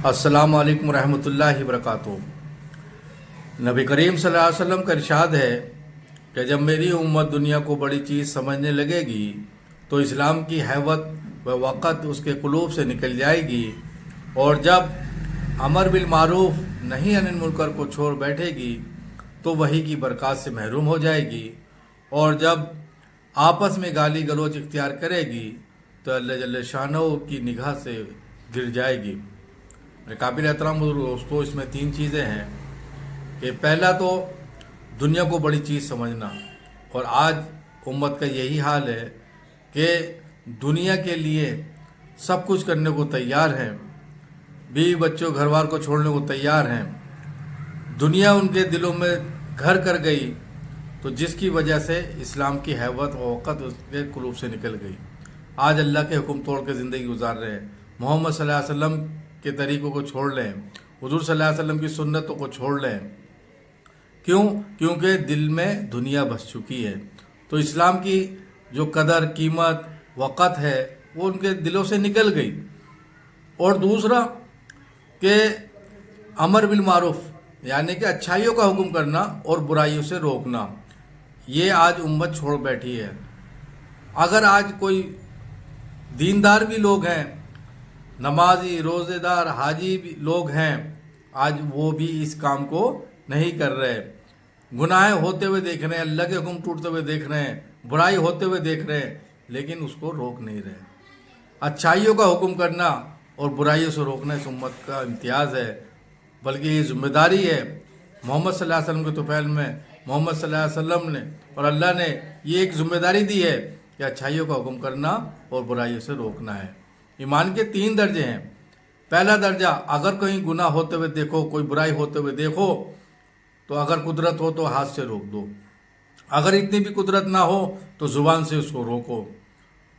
अस्सलाम वालेकुम रहमतुल्लाहि वबरकातुहू। नबी करीम सल्लल्लाहु अलैहि वसल्लम का इरशाद है कि जब मेरी उम्मत दुनिया को बड़ी चीज़ समझने लगेगी तो इस्लाम की हैबत व वक़्त उसके कुलूब से निकल जाएगी, और जब अमर बिल मारूफ नहीं अनिल मुनकर को छोड़ बैठेगी तो वही की बरकत से महरूम हो जाएगी, और जब आपस में गाली गलौज इख्तियार करेगी तो अल्लाह जल्ल शानहू की निगाह से गिर जाएगी। काबिल एहतराम दोस्तों, इसमें तीन चीज़ें हैं कि पहला तो दुनिया को बड़ी चीज़ समझना, और आज उम्मत का यही हाल है कि दुनिया के लिए सब कुछ करने को तैयार हैं, बीवी बच्चों घर बार को छोड़ने को तैयार हैं। दुनिया उनके दिलों में घर कर गई तो जिसकी वजह से इस्लाम की हैबत व वक़्त उसके कुलूब से निकल गई। आज अल्लाह के हुक्म तोड़ के ज़िंदगी गुजार रहे हैं, मोहम्मद सल्लल्लाहु अलैहि वसल्लम के तरीक़ों को छोड़ लें, हुज़ूर सल्लल्लाहु अलैहि वसल्लम की सुन्नतों को छोड़ लें। क्यों? क्योंकि दिल में दुनिया बस चुकी है। तो इस्लाम की जो कदर कीमत वक़्त है वो उनके दिलों से निकल गई। और दूसरा कि अमर बिल मारूफ यानी कि अच्छाइयों का हुक्म करना और बुराइयों से रोकना, ये आज उम्मत छोड़ बैठी है। अगर आज कोई दीनदार भी लोग हैं, नमाजी रोज़ेदार हाजी भी लोग हैं, आज वो भी इस काम को नहीं कर रहे। गुनाह होते हुए देख रहे हैं, अल्लाह के हुक्म टूटते हुए देख रहे हैं, बुराई होते हुए देख रहे हैं, लेकिन उसको रोक नहीं रहे। अच्छाइयों का हुक्म करना और बुराइयों से रोकना इस उम्मत का इम्तियाज़ है, बल्कि ये जिम्मेदारी है। मोहम्मद सल्लल्लाहु अलैहि वसल्लम के तुफ़ैल में मोहम्मद सल्लल्लाहु अलैहि वसल्लम ने और अल्लाह ने ये एक जिम्मेदारी दी है कि अच्छाइयों का हुक्म करना और बुराइयों से रोकना है। ईमान के 3 दर्जे हैं। पहला दर्जा, अगर कहीं गुनाह होते हुए देखो, कोई बुराई होते हुए देखो, तो अगर कुदरत हो तो हाथ से रोक दो। अगर इतनी भी कुदरत ना हो तो ज़ुबान से उसको रोको,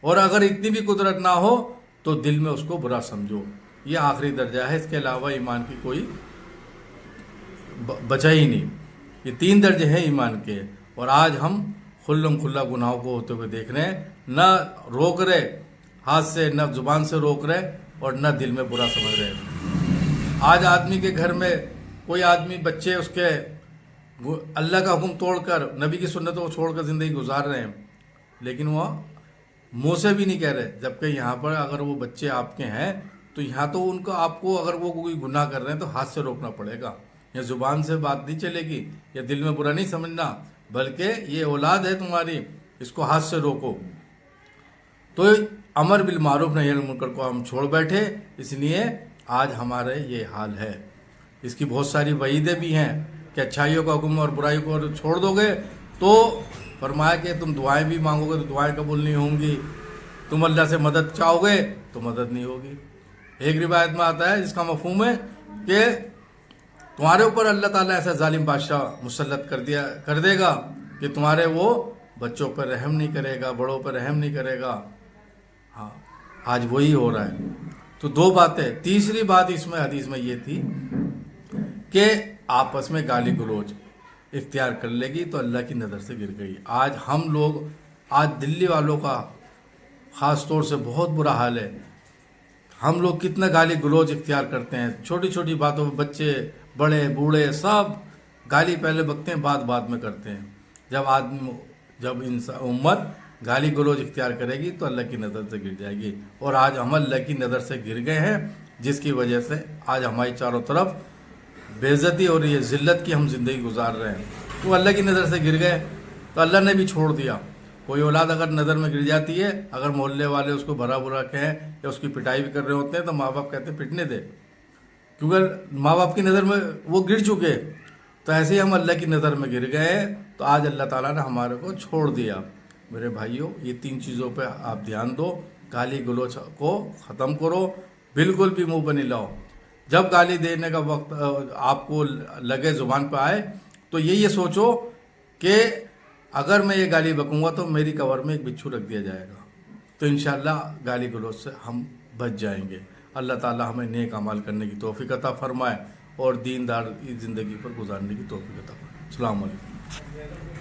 और अगर इतनी भी कुदरत ना हो तो दिल में उसको बुरा समझो। ये आखिरी दर्जा है, इसके अलावा ईमान की कोई बचा ही नहीं। ये 3 दर्जे हैं ईमान के, और आज हम खुल्लम खुल्ला गुनाहों को होते हुए देख रहे हैं, न रोक रहे हाथ से, न जुबान से रोक रहे, और न दिल में बुरा समझ रहे। आज आदमी के घर में कोई आदमी बच्चे उसके अल्लाह का हुक्म तोड़कर नबी की सुन्नतों को छोड़कर ज़िंदगी गुजार रहे हैं, लेकिन वह मुँह से भी नहीं कह रहे। जबकि यहाँ पर अगर वो बच्चे आपके हैं तो यहाँ तो उनको आपको अगर वो कोई गुनाह कर रहे हैं तो हाथ से रोकना पड़ेगा, या ज़ुबान से बात नहीं चलेगी, या दिल में बुरा नहीं समझना, बल्कि ये औलाद है तुम्हारी, इसको हाथ से रोको। तो अमर बिल मारूफ नही अनिल मुनकर को हम छोड़ बैठे, इसलिए आज हमारे ये हाल है। इसकी बहुत सारी वईदें भी हैं कि अच्छाइयों का हुक्म और बुराई को छोड़ दोगे तो फरमाया कि तुम दुआएं भी मांगोगे तो दुआएं कबूल नहीं होंगी, तुम अल्लाह से मदद चाहोगे तो मदद नहीं होगी। एक रिवायत में आता है जिसका मफहूम है कि तुम्हारे ऊपर अल्लाह ताला ऐसा जालिम बादशाह मुसल्लत कर देगा कि तुम्हारे वो बच्चों पर रहम नहीं करेगा, बड़ों पर रहम नहीं करेगा। हाँ, आज वही हो रहा है। तो 2 बातें। तीसरी बात इसमें हदीस में ये थी कि आपस में गाली गलौज इख्तियार कर लेगी तो अल्लाह की नज़र से गिर गई। आज हम लोग, आज दिल्ली वालों का ख़ास तौर से बहुत बुरा हाल है। हम लोग कितना गाली गलौज इख्तियार करते हैं, छोटी छोटी बातों पर बच्चे बड़े बूढ़े सब गाली पहले बकते हैं, बात में करते हैं। जब इंसान उम्मत गाली गलौज इख्तियार करेगी तो अल्लाह की नज़र से गिर जाएगी, और आज हम अल्लाह की नज़र से गिर गए हैं, जिसकी वजह से आज हमारी चारों तरफ बेइज्जती और ये ज़िल्लत की हम ज़िंदगी गुजार रहे हैं। तो अल्लाह की नज़र से गिर गए तो अल्लाह ने भी छोड़ दिया। कोई औलाद अगर नज़र में गिर जाती है, अगर मोहल्ले वाले उसको भरा बुरा कहें या उसकी पिटाई भी कर रहे होते हैं तो माँ बाप कहते हैं पिटने दे, क्योंकि माँ बाप की नज़र में वो गिर चुके। तो ऐसे ही हम अल्लाह की नज़र में गिर गए, तो आज अल्लाह ताला ने हमारे को छोड़ दिया। मेरे भाइयों, ये 3 चीज़ों पे आप ध्यान दो। गाली गलौज को ख़त्म करो, बिल्कुल भी मुंह पर नहीं लाओ। जब गाली देने का वक्त आपको लगे ज़ुबान पर आए तो ये सोचो कि अगर मैं ये गाली बकूँगा तो मेरी कवर में एक बिच्छू रख दिया जाएगा, तो इंशाअल्लाह गाली गलौज से हम बच जाएंगे। अल्लाह ताला हमें नेक अमल करने की तौफीक अता फरमाए और दीनदार ज़िंदगी पर गुजारने की तौफीक अता फरमाए। अस्सलाम वालेकुम।